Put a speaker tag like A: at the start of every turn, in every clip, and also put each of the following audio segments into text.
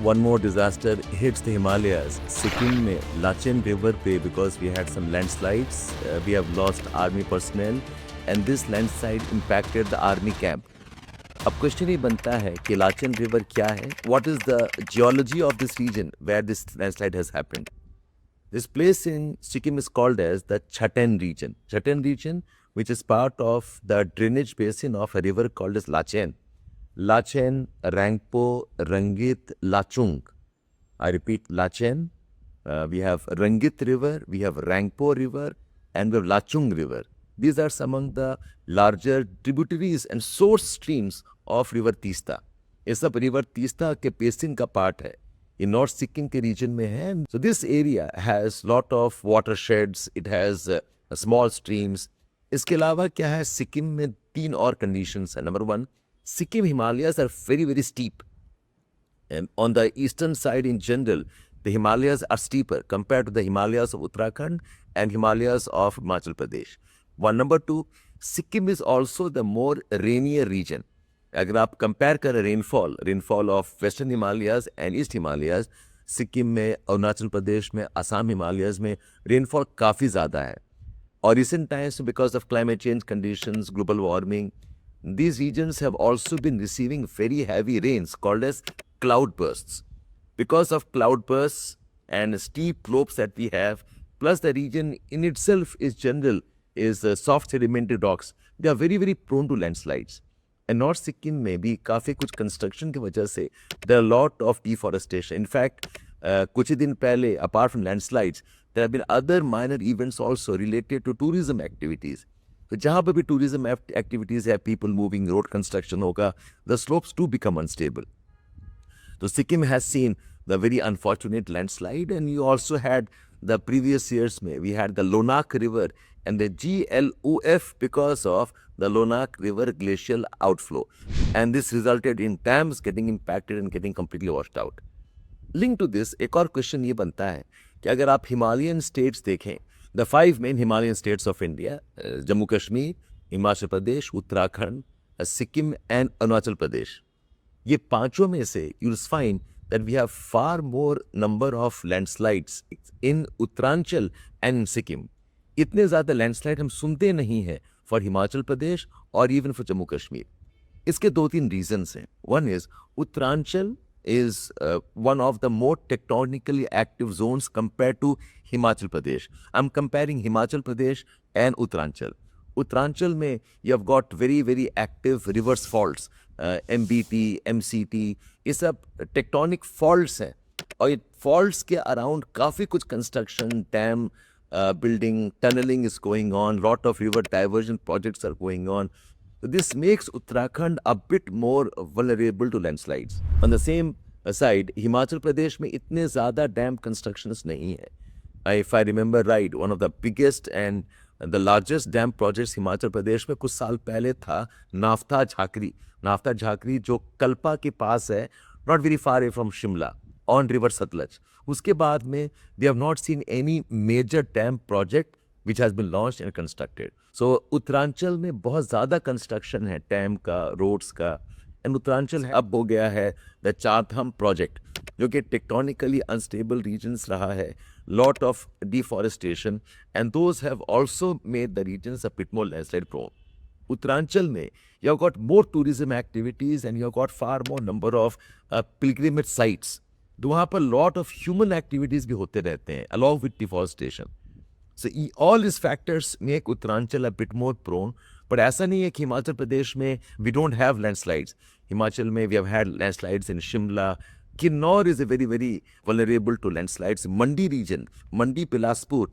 A: one more disaster hits the Himalayas. Sikkim में Lachen river पे because we had some landslides, we have lost army personnel and this landslide impacted the army camp. अब question ये बनता है कि Lachen river क्या है? What is the geology of this region where this landslide has happened? This place in Sikkim is called as the Chhaten region. Chhaten region, which is part of the drainage basin of a river called as Lachen. Lachen, Rangpo, Rangit, Lachung. I repeat, Lachen. We have Rangit River, we have Rangpo River, and we have Lachung River. These are some among the larger tributaries and source streams of river Teesta. ये सब river Teesta के basin का part है. ये North Sikkim के region में है. So this area has lot of watersheds. It has small streams. इसके अलावा क्या है, सिक्किम में 3 और conditions है. Number 1, Sikkim Himalayas are very, very steep. And on the eastern side in general, the Himalayas are steeper compared to the Himalayas of Uttarakhand and Himalayas of Himachal Pradesh. One. Number 2, Sikkim is also the more rainier region. अगर आप compare करें rainfall of western Himalayas and east Himalayas, Sikkim में, अरुणाचल प्रदेश में, असम हिमालयाज में rainfall काफ़ी ज़्यादा है. और recent times because of climate change conditions, global warming, these regions have also been receiving very heavy rains called as cloud bursts. Because of cloud bursts and steep slopes that we have, plus the region in itself is soft sedimentary rocks, they are very, very prone to landslides. And North Sikkim में भी काफ़ी कुछ construction की वजह से there are a lot of deforestation. In fact, कुछ ही दिन पहले, apart from landslides, there have been other minor events also related to tourism activities. तो जहाँ पर भी tourism activities है, people moving, road construction होगा, the slopes too become unstable. So Sikkim has seen the very unfortunate landslide, and you also had the previous years we had the Lonak River and the GLOF because of the Lonak River glacial outflow. And this resulted in dams getting impacted and getting completely washed out. Linked to this, एक और question ये बनता है कि अगर आप Himalayan states देखें, the 5 main Himalayan states of India, Jammu Kashmir, Himachal Pradesh, Uttarakhand, Sikkim and Arunachal Pradesh. ये पांचों में से you'll find that we have far more number of landslides in Uttaranchal and in Sikkim. इतने ज़्यादा landslide हम सुनते नहीं हैं फॉर हिमाचल प्रदेश और इवन फॉर जम्मू कश्मीर. इसके 2-3 रीजंस हैं. One is Uttaranchal is one of the more tectonically active zones compared to Himachal Pradesh. I'm comparing Himachal Pradesh and Uttaranchal. Uttaranchal में you have got very, very active reverse faults, MBT, MCT, ये सब tectonic faults हैं. और ये faults के around काफ़ी कुछ construction, dam, building, tunneling is going on, lot of river diversion projects are going on. So this makes Uttarakhand a bit more vulnerable to landslides. On the same side, Himachal Pradesh में इतने ज़्यादा dam constructions नहीं है. If I remember right, one of the biggest and the largest dam projects Himachal Pradesh में कुछ साल पहले था नाफ्ता झाकरी जो कल्पा के पास है, not very far away from Shimla, on river Satluj. उसके बाद में we have not seen any major dam project which has been launched and constructed. So Uttaranchal में बहुत ज़्यादा कंस्ट्रक्शन है डैम का, रोड्स का. एंड उत्तरांचल अब हो गया है द चारधाम प्रोजेक्ट, जो कि टेक्टोनिकली अनस्टेबल रीजन्स रहा है, lot of deforestation, and those have also made the regions a bit more landslide prone. Uttaranchal में you have got more tourism activities and you have got far more number of pilgrimage sites. तो वहाँ पर lot of human activities भी होते रहते हैं along with deforestation. So all these factors make Uttaranchal a bit more prone. But ऐसा नहीं है कि हिमाचल प्रदेश में we don't have landslides. Himachal में we have had landslides in Shimla. Kinnaur is a very, very vulnerable to landslides. Mandi region, Mandi Bilaspur,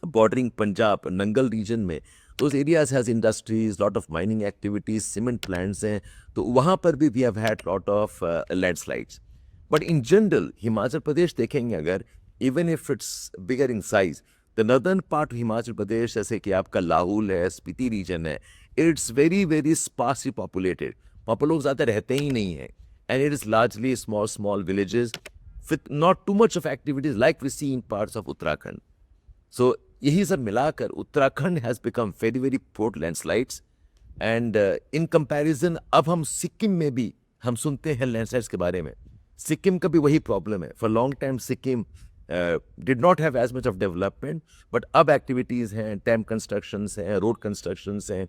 A: bordering Punjab, Nangal region में, those areas has industries, lot of mining activities, cement plants हैं, तो वहाँ पर भी we have had lot of landslides. But in general, Himachal Pradesh देखेंगे अगर, even if it's bigger in size, the northern part of Himachal Pradesh, जैसे कि आपका लाहौल है, स्पीति रीजन है, it's very, very sparsely populated. वहाँ पर लोग ज़्यादा रहते ही नहीं हैं. And it is largely small villages with not too much of activities like we see in parts of Uttarakhand. So यही सब मिलाकर Uttarakhand has become very, very prone to landslides. And in comparison, अब हम सिक्किम में भी हम सुनते हैं लैंडस्लाइड्स के बारे में. सिक्किम का भी वही प्रॉब्लम है. For long time Sikkim did not have as much of development, but अब एक्टिविटीज़ हैं, डैम कंस्ट्रक्शंस हैं, रोड कंस्ट्रक्शंस हैं,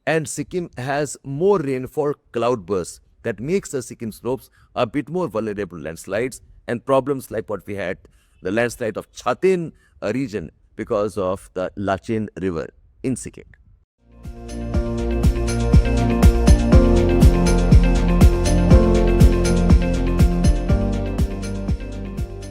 A: and Sikkim has more rainfall cloudbursts that makes the Sikkim slopes a bit more vulnerable to landslides and problems like what we had, the landslide of Chatin region because of the Lachen River in Sikkim.